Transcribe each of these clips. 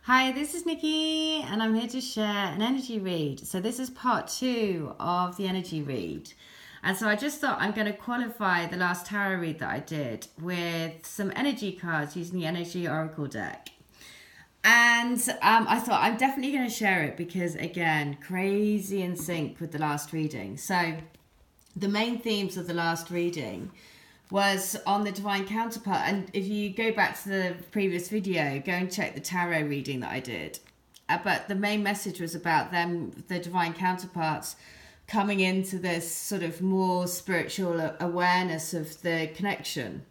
Hi, this is Nikki, and I'm here to share an energy read. So this is part 2 of the energy read. And so I just thought I'm going to qualify the last tarot read that I did with some energy cards using the Energy Oracle deck. And I thought I'm definitely going to share it because, again, crazy in sync with the last reading. So the main themes of the last reading was on the divine counterpart, and if you go back to the previous video, go and check the tarot reading that I did. But the main message was about them, the divine counterparts, coming into this sort of more spiritual awareness of the connection.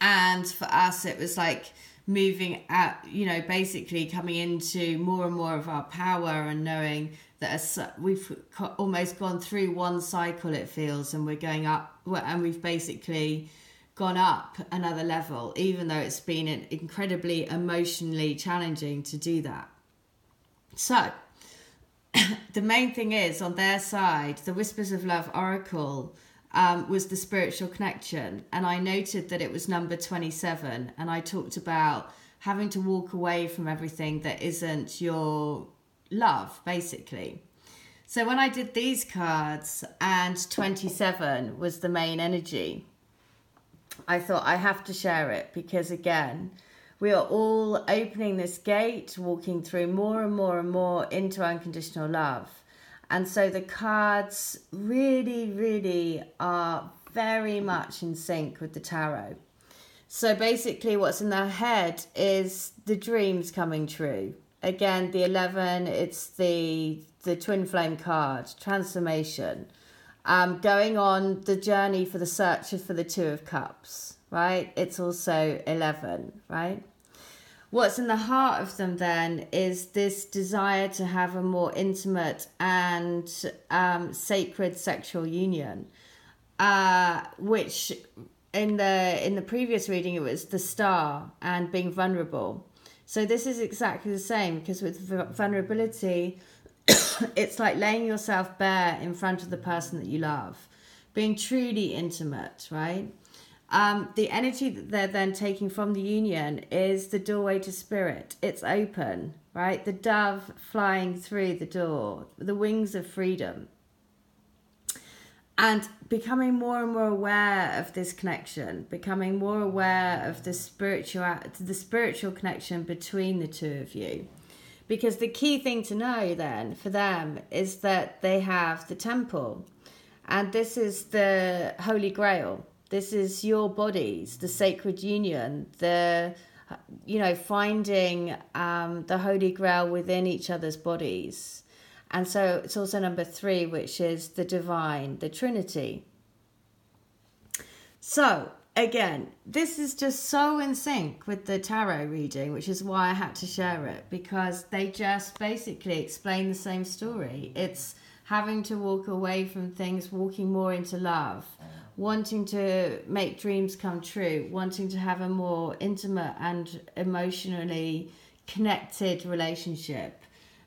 And for us, it was like moving out, basically coming into more and more of our power and knowing that we've almost gone through one cycle, it feels, and we're going up, and we've basically gone up another level, even though it's been incredibly emotionally challenging to do that. So the main thing is, on their side, the Whispers of Love Oracle was the spiritual connection, and I noted that it was number 27, and I talked about having to walk away from everything that isn't your love, basically. So when I did these cards and 27 was the main energy, I thought I have to share it because, again, we are all opening this gate, walking through more and more and more into unconditional love. And so the cards really, really are very much in sync with the tarot. So basically what's in their head is the dreams coming true. Again, the 11, it's the twin flame card, transformation. Going on the journey for the search for the Two of Cups, right? It's also 11, right? What's in the heart of them then is this desire to have a more intimate and sacred sexual union, which in the previous reading it was the Star and being vulnerable. So this is exactly the same, because with vulnerability, it's like laying yourself bare in front of the person that you love, being truly intimate, right? The energy that they're then taking from the union is the doorway to spirit. It's open, right? The dove flying through the door, the wings of freedom. And becoming more and more aware of this connection, becoming more aware of the spiritual connection between the two of you. Because the key thing to know then for them is that they have the temple. And this is the Holy Grail. This is your bodies, the sacred union, finding the Holy Grail within each other's bodies. And so it's also number 3, which is the divine, the Trinity. So again, this is just so in sync with the tarot reading, which is why I had to share it, because they just basically explain the same story. It's having to walk away from things, walking more into love, wanting to make dreams come true, wanting to have a more intimate and emotionally connected relationship,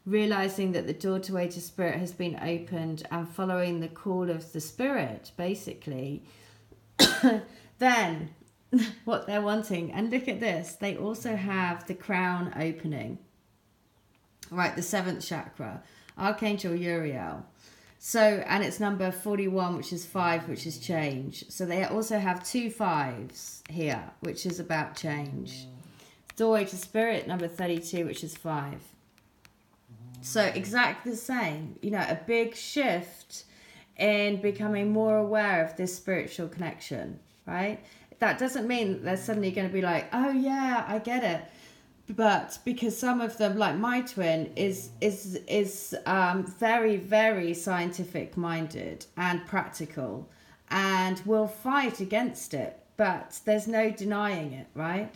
realizing that the doorway to spirit has been opened and following the call of the spirit, basically. Then what they're wanting, and look at this, they also have the crown opening, right? The 7th chakra, Archangel Uriel. So, and it's number 41, which is 5, which is change. So they also have 2 5s here, which is about change. Doorway to spirit, number 32, which is 5. So exactly the same, a big shift in becoming more aware of this spiritual connection, right? That doesn't mean that they're suddenly going to be like, oh yeah, I get it. But because some of them, like my twin, is very, very scientific minded and practical and will fight against it, but there's no denying it, right?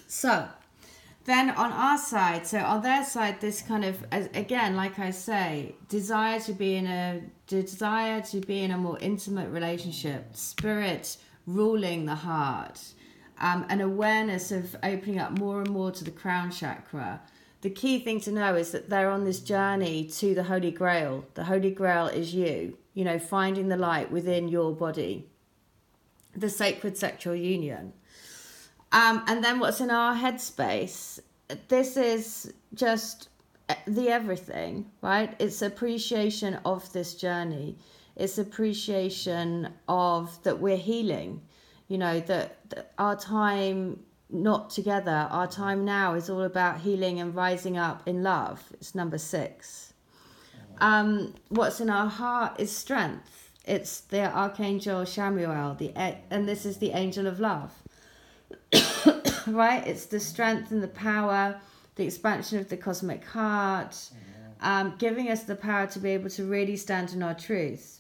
So then on our side, so on their side, this kind of, again, like I say, desire to be in a more intimate relationship, spirit ruling the heart, an awareness of opening up more and more to the crown chakra. The key thing to know is that they're on this journey to the Holy Grail. The Holy Grail is you, finding the light within your body, the sacred sexual union. And then what's in our headspace this is just the everything, right? It's appreciation of this journey. It's appreciation of that we're healing, that our time not together, our time now is all about healing and rising up in love. It's number 6. What's in our heart is strength. It's the Archangel Samuel, and this is the angel of love. Right? It's the strength and the power, the expansion of the cosmic heart, giving us the power to be able to really stand in our truth.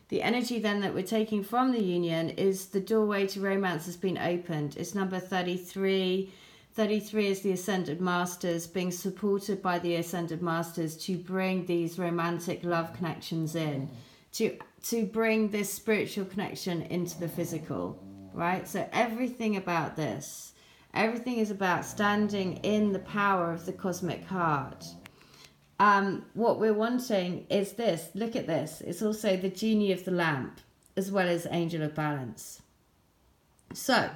The energy then that we're taking from the union is the doorway to romance has been opened. It's number 33. 33 is the Ascended Masters, being supported by the Ascended Masters to bring these romantic love connections in, to bring this spiritual connection into the physical, right? So everything about this, everything is about standing in the power of the cosmic heart. What we're wanting is this. Look at this. It's also the genie of the lamp, as well as angel of balance. So,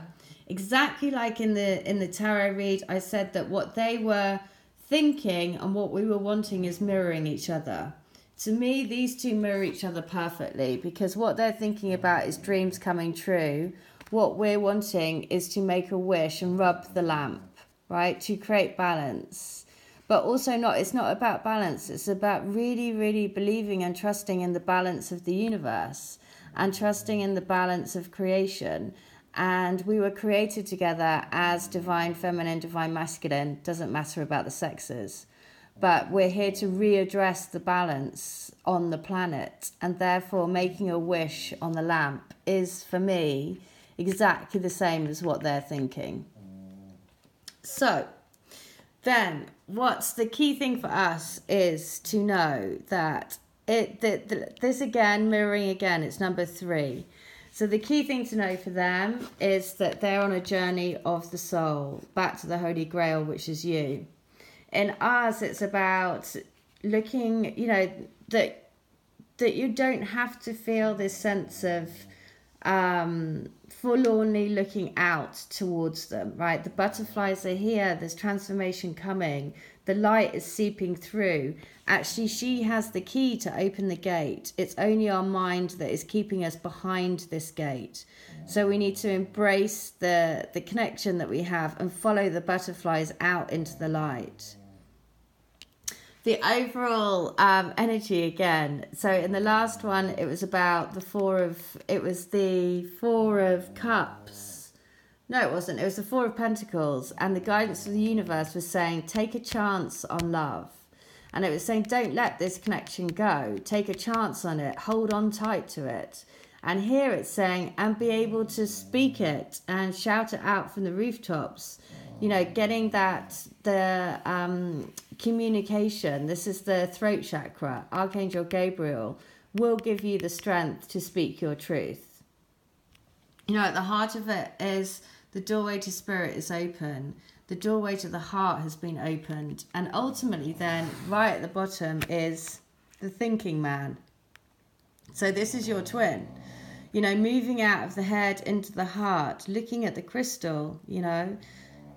exactly like in the tarot read, I said that what they were thinking and what we were wanting is mirroring each other. To me, these two mirror each other perfectly, because what they're thinking about is dreams coming true. What we're wanting is to make a wish and rub the lamp, right? To create balance. But also it's not about balance. It's about really, really believing and trusting in the balance of the universe and trusting in the balance of creation. And we were created together as divine feminine, divine masculine. Doesn't matter about the sexes. But we're here to readdress the balance on the planet. And therefore making a wish on the lamp is, for me, exactly the same as what they're thinking. So then what's the key thing for us is to know that this again, mirroring again, it's number 3. So the key thing to know for them is that they're on a journey of the soul back to the Holy Grail, which is you. In ours, it's about looking, that you don't have to feel this sense of forlornly looking out towards them, right? The butterflies are here, there's transformation coming, the light is seeping through. Actually, she has the key to open the gate. It's only our mind that is keeping us behind this gate. So we need to embrace the connection that we have and follow the butterflies out into the light. The overall energy again. So in the last one, it was about the Four of Cups. No, it wasn't. It was the Four of Pentacles. And the guidance of the universe was saying, take a chance on love. And it was saying, don't let this connection go. Take a chance on it. Hold on tight to it. And here it's saying, and be able to speak it and shout it out from the rooftops. Getting the communication. This is the throat chakra. Archangel Gabriel will give you the strength to speak your truth. At the heart of it is the doorway to spirit is open. The doorway to the heart has been opened. And ultimately then, right at the bottom is the thinking man. So this is your twin. Moving out of the head into the heart, looking at the crystal,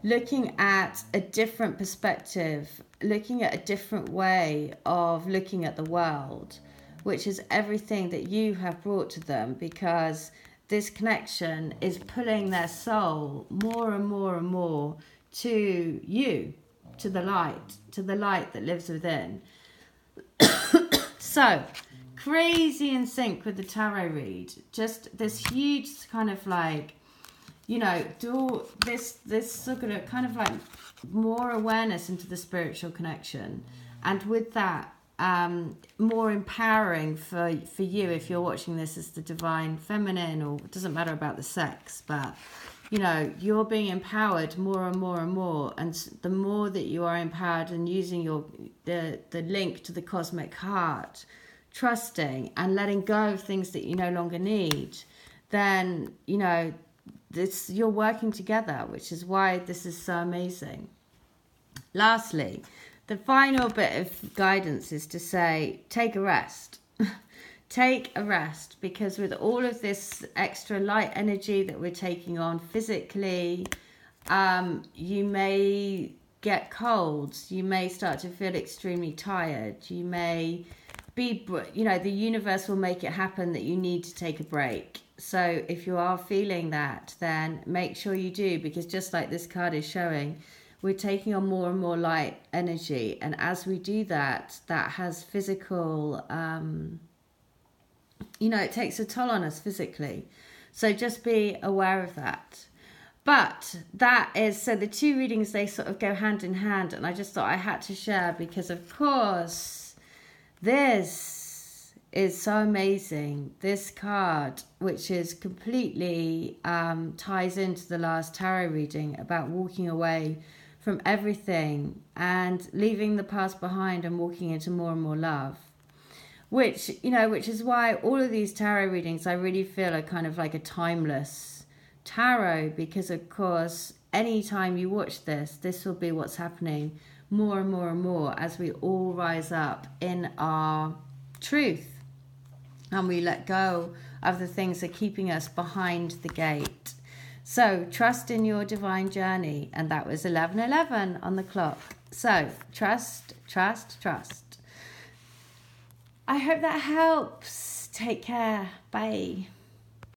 looking at a different perspective, looking at a different way of looking at the world, which is everything that you have brought to them, because this connection is pulling their soul more and more and more to you, to the light that lives within. So, crazy in sync with the tarot read. Just this huge kind of do this sort of kind of more awareness into the spiritual connection, and with that more empowering for you if you're watching this as the divine feminine, or it doesn't matter about the sex, but you're being empowered more and more and more, and the more that you are empowered and using the link to the cosmic heart, trusting and letting go of things that you no longer need, then you're working together, which is why this is so amazing. Lastly, the final bit of guidance is to say, take a rest. Take a rest, because with all of this extra light energy that we're taking on physically, you may get colds. You may start to feel extremely tired. You may be, the universe will make it happen that you need to take a break. So if you are feeling that, then make sure you do, because just like this card is showing, we're taking on more and more light energy. And as we do that, that has physical, it takes a toll on us physically. So just be aware of that. But that is, so the two readings, they sort of go hand in hand. And I just thought I had to share because, of course, this is so amazing. This card, which is completely ties into the last tarot reading about walking away from everything and leaving the past behind and walking into more and more love. Which is why all of these tarot readings I really feel are kind of like a timeless tarot, because of course anytime you watch this will be what's happening more and more and more as we all rise up in our truth and we let go of the things that are keeping us behind the gate. So trust in your divine journey. And that was 11:11 on the clock. So trust, trust, trust. I hope that helps. Take care. Bye.